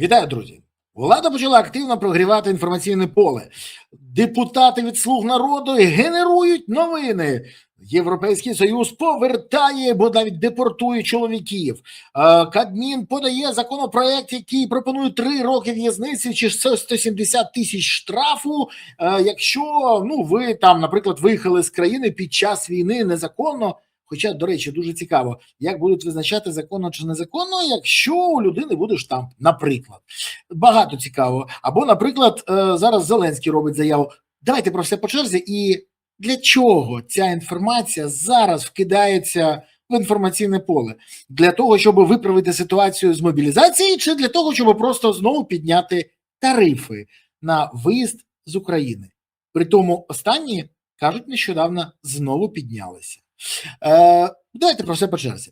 Вітаю, друзі! Влада почала активно прогрівати інформаційне поле. Депутати від «Слуг народу» генерують новини. Європейський Союз повертає, бо навіть депортує чоловіків. Кабмін подає законопроект, який пропонує 3 роки в'язниці чи 170 тисяч штрафу, якщо ви там, наприклад, виїхали з країни під час війни незаконно. Хоча, до речі, дуже цікаво, як будуть визначати законно чи незаконно, якщо у людини буде штамп, наприклад. Багато цікаво. Або, наприклад, зараз Зеленський робить заяву, давайте про все по черзі, і для чого ця інформація зараз вкидається в інформаційне поле? Для того, щоб виправити ситуацію з мобілізації, чи для того, щоб просто знову підняти тарифи на виїзд з України? Притому останні, кажуть, нещодавно знову піднялися. Давайте про все по черзі.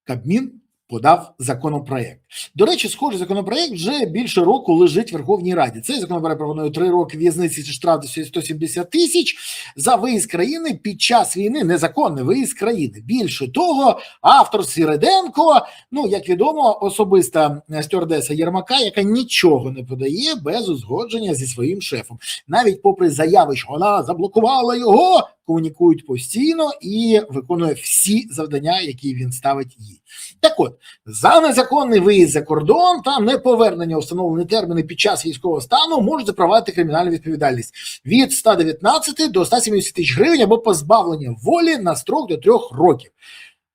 Кабмін подав законопроект. До речі, схожий законопроект вже більше року лежить в Верховній Раді. Цей законопроект пропонує 3 роки в'язниці чи штраф до 170 тисяч за виїзд країни під час війни, незаконний виїзд країни. Більше того, автор Свириденко, як відомо, особиста стюардеса Єрмака, яка нічого не подає без узгодження зі своїм шефом. Навіть попри заяви, що вона заблокувала його, комунікують постійно і виконує всі завдання, які він ставить їй. Так от, за незаконний виїзд за кордон та неповернення у встановлені терміни під час військового стану можуть запровадити кримінальну відповідальність від 119 до 170 тисяч гривень або позбавлення волі на строк до 3 років.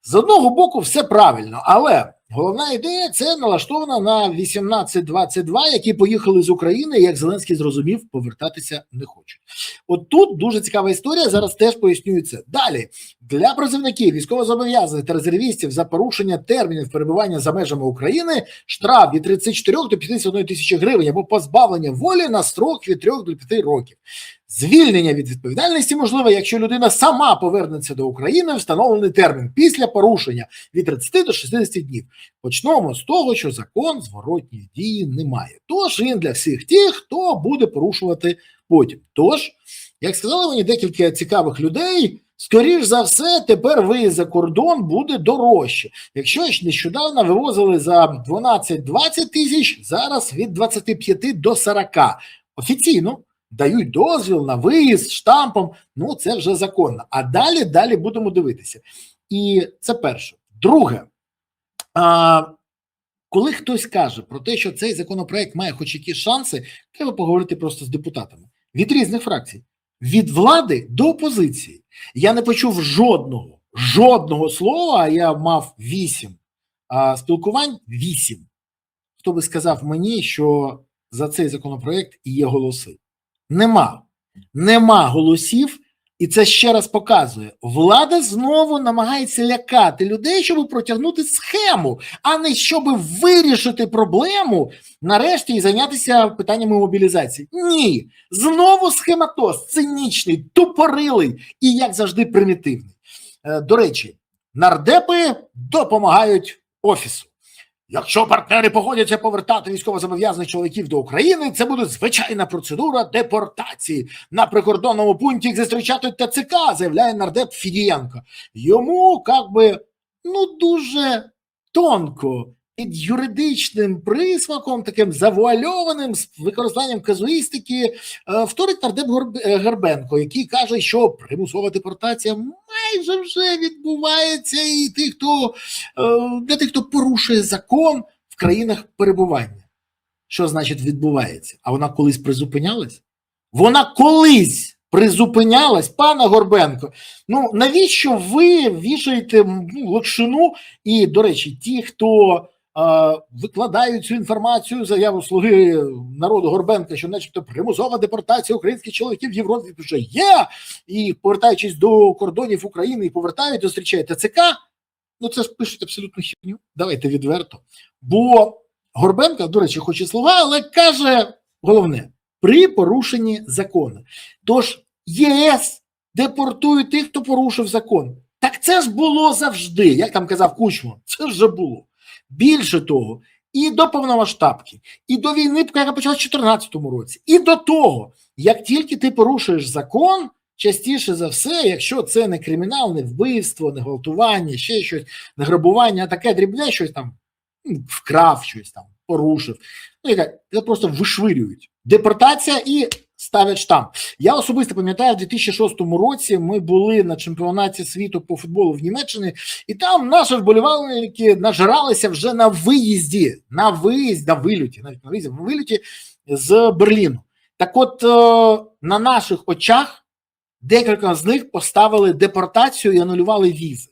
З одного боку, все правильно, але головна ідея – це налаштована на 18-22, які поїхали з України, як Зеленський зрозумів, повертатися не хочуть. От тут дуже цікава історія, зараз теж пояснюю це. Далі, для призовників, військовозобов'язаних та резервістів за порушення термінів перебування за межами України штраф від 34 до 51 тисячі гривень або позбавлення волі на строк від 3 до 5 років. Звільнення від відповідальності можливе, якщо людина сама повернеться до України в встановлений термін після порушення від 30 до 60 днів. Почнемо з того, що закон зворотньої дії не має. Тож він для всіх тих, хто буде порушувати потім. Тож, як сказали мені декілька цікавих людей, скоріш за все, тепер виїзд за кордон буде дорожче. Якщо ж нещодавно вивозили за 12-20 тисяч, зараз від 25 до 40. Офіційно дають дозвіл на виїзд з штампом, це вже законно. А далі будемо дивитися. І це перше. Друге, коли хтось каже про те, що цей законопроект має хоч якісь шанси, треба поговорити просто з депутатами. Від різних фракцій. Від влади до опозиції. Я не почув жодного слова, а я мав 8 спілкувань, 8. Хто би сказав мені, що за цей законопроект і є голоси? Нема голосів, і це ще раз показує. Влада знову намагається лякати людей, щоб протягнути схему, а не щоб вирішити проблему нарешті і зайнятися питаннями мобілізації. Ні, знову схематоз, цинічний, тупорилий і, як завжди, примітивний. До речі, нардепи допомагають Офісу. Якщо партнери погодяться повертати військовозобов'язаних чоловіків до України, це буде звичайна процедура депортації. На прикордонному пункті їх зустрічатимуть ТЦК, заявляє нардеп Федієнко. Йому, дуже тонко, під юридичним присмаком, таким завуальованим, з використанням казуїстики, вторить нардеп Горбенко, який каже, що примусова депортація майже вже відбувається і для тих, хто порушує закон в країнах перебування. Що значить відбувається? А вона колись призупинялась? Вона колись призупинялась, пане Горбенко. Навіщо ви вішаєте локшину? І, до речі, ті, хто викладають цю інформацію, заяву Слуги народу Горбенка, що начебто примусова депортація українських чоловіків в Європі вже є, і повертаючись до кордонів України і повертають, зустрічають ТЦК, це ж пишуть абсолютно херню. Давайте відверто. Бо Горбенко, до речі, хоч і слуга, але каже головне, при порушенні закону. Тож ЄС депортує тих, хто порушив закон. Так це ж було завжди, як там казав Кучма, це вже було. Більше того, і до повномасштабки, і до війни, яка почалася в 2014 році, і до того, як тільки ти порушуєш закон, частіше за все, якщо це не кримінал, не вбивство, не гвалтування, ще щось, не грабування, а таке дрібне щось там, вкрав щось там, порушив. Ну, це просто вишвирюють. Депортація і ставлять штамп. Я особисто пам'ятаю, в 2006 році ми були на чемпіонаті світу по футболу в Німеччині, і там наші вболівальники нажиралися вже на виїзді, на вильоті, навіть на виїзді, на вильоті з Берліну. Так от, на наших очах декілька з них поставили депортацію і анулювали візи.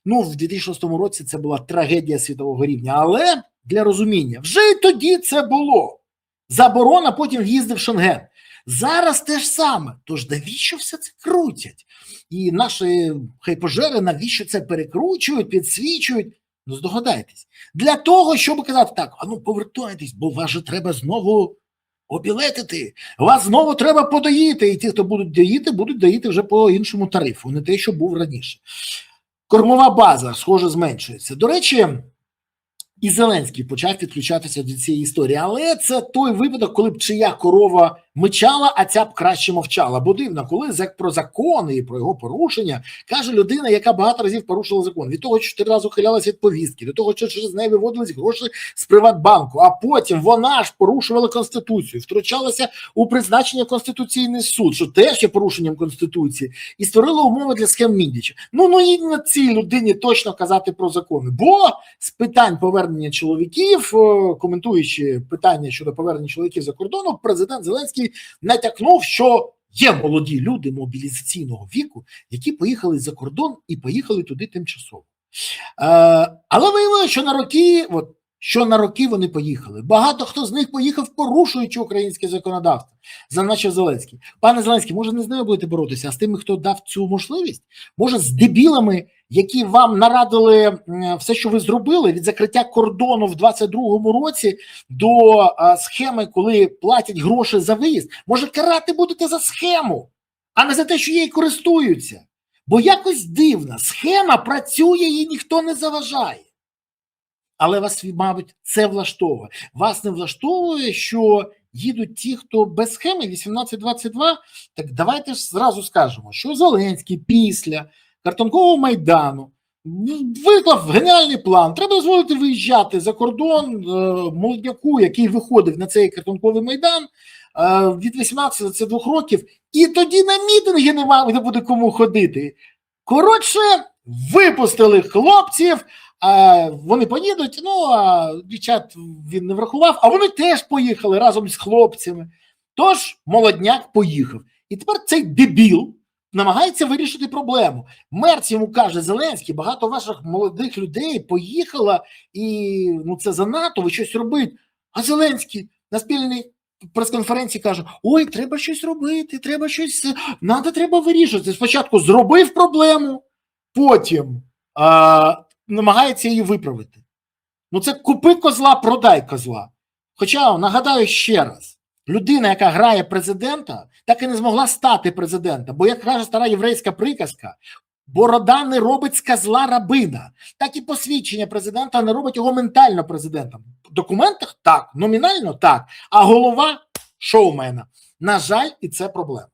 Ну, в 2006 році це була трагедія світового рівня, але для розуміння, вже і тоді це було. Заборона, потім в'їзди в Шенген. Зараз те ж саме. Тож навіщо все це крутять? І наші хайпожери навіщо це перекручують, підсвічують? Ну, здогадайтесь. Для того, щоб казати так, а ну повертайтесь, бо вас же треба знову обілетити, вас знову треба подоїти. І ті, хто будуть доїти вже по іншому тарифу, не те, що був раніше. Кормова база, схоже, зменшується. До речі, і Зеленський почав підключатися до цієї історії. Але це той випадок, коли б чия корова мичала, а ця б краще мовчала. Бо дивно, коли про закони і про його порушення каже людина, яка багато разів порушила закон. Від того, що 4 рази ухилялася від повістки, до того, що через неї виводились гроші з Приватбанку, а потім вона ж порушувала Конституцію, втручалася у призначення Конституційний суд, що теж є порушенням Конституції, і створила умови для схем Міндіча. Ну і на цій людині точно казати про закони. Бо з питань повернення чоловіків, коментуючи питання щодо повернення чоловіків за кордону, президент Зеленський натякнув, що є молоді люди мобілізаційного віку, які поїхали за кордон і поїхали туди тимчасово. Але виявилося, що на роки вони поїхали. Багато хто з них поїхав, порушуючи українське законодавство, зазначив Зеленський. Пане Зеленський, може не з ними будете боротися, а з тими, хто дав цю можливість? Може з дебілами, які вам нарадили все, що ви зробили, від закриття кордону в 22-му році до схеми, коли платять гроші за виїзд? Може карати будете за схему, а не за те, що її користуються? Бо якось дивно, схема працює, їй ніхто не заважає. Але вас, мабуть, це влаштовує. Вас не влаштовує, що їдуть ті, хто без схеми 18-22. Так давайте ж зразу скажемо, що Зеленський після картонкового Майдану виклав геніальний план. Треба дозволити виїжджати за кордон молодняку, який виходив на цей картонковий Майдан від 18 до 22 років, і тоді на мітинги не буде кому ходити. Коротше, випустили хлопців, вони поїдуть, а дівчат він не врахував, а вони теж поїхали разом з хлопцями. Тож молодняк поїхав. І тепер цей дебіл намагається вирішити проблему. Мерц йому каже: Зеленський, багато ваших молодих людей поїхало, і це занадто, ви щось робите. А Зеленський на спільній прес-конференції каже: ой, треба щось робити, треба вирішувати. Спочатку зробив проблему, потім намагається її виправити. Це купи козла, продай козла. Хоча, нагадаю ще раз, людина, яка грає президента, так і не змогла стати президентом. Бо, як каже стара єврейська приказка, борода не робить з козла рабина. Так і посвідчення президента не робить його ментально президентом. В документах так, номінально так, а голова шоумена. На жаль, і це проблема.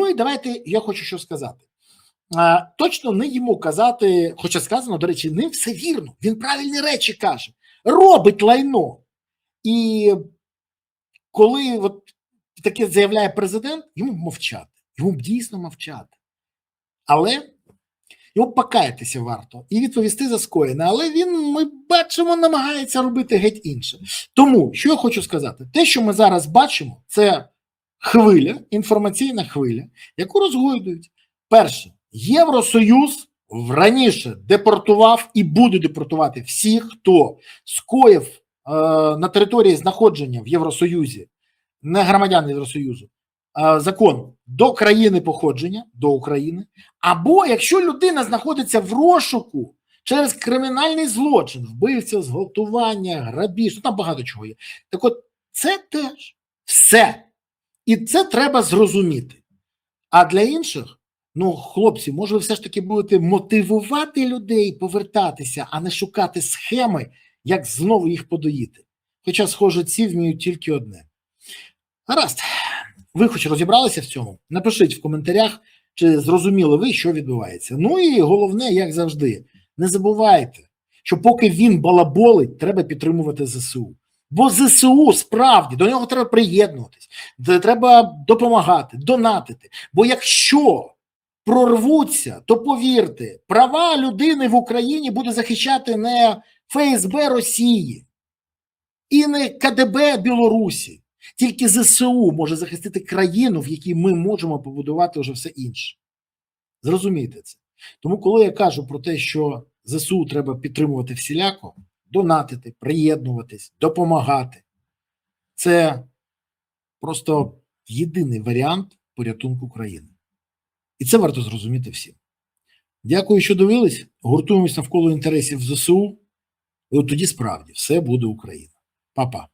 І давайте, я хочу що сказати. Точно не йому казати, хоча сказано, до речі, не все вірно, він правильні речі каже, робить лайно. І коли таке заявляє президент, йому мовчати, йому дійсно мовчати. Але йому покаятися варто і відповісти за скоєне, але він, ми бачимо, намагається робити геть інше. Тому, що я хочу сказати, те, що ми зараз бачимо, це хвиля, інформаційна хвиля, яку розгойдують. Перше, Євросоюз раніше депортував і буде депортувати всіх, хто скоїв на території знаходження в Євросоюзі, не громадян Євросоюзу, закон до країни походження, до України, або якщо людина знаходиться в розшуку через кримінальний злочин, вбивця, зґвалтування, грабіж, там багато чого є. Так от, це теж все. І це треба зрозуміти. А для інших, хлопці, може ви все ж таки будете мотивувати людей повертатися, а не шукати схеми, як знову їх подоїти. Хоча, схоже, ці вміють тільки одне. Гаразд, ви хоч розібралися в цьому? Напишіть в коментарях, чи зрозуміли ви, що відбувається. І головне, як завжди, не забувайте, що поки він балаболить, треба підтримувати ЗСУ. Бо ЗСУ справді, до нього треба приєднуватись, треба допомагати, донатити. Бо якщо прорвуться, то повірте, права людини в Україні буде захищати не ФСБ Росії і не КДБ Білорусі. Тільки ЗСУ може захистити країну, в якій ми можемо побудувати вже все інше. Зрозумійте це. Тому коли я кажу про те, що ЗСУ треба підтримувати всіляко, донатити, приєднуватись, допомагати, це просто єдиний варіант порятунку країни. І це варто зрозуміти всім. Дякую, що дивились. Гуртуємось навколо інтересів ЗСУ. І от тоді справді все буде Україна. Па-па.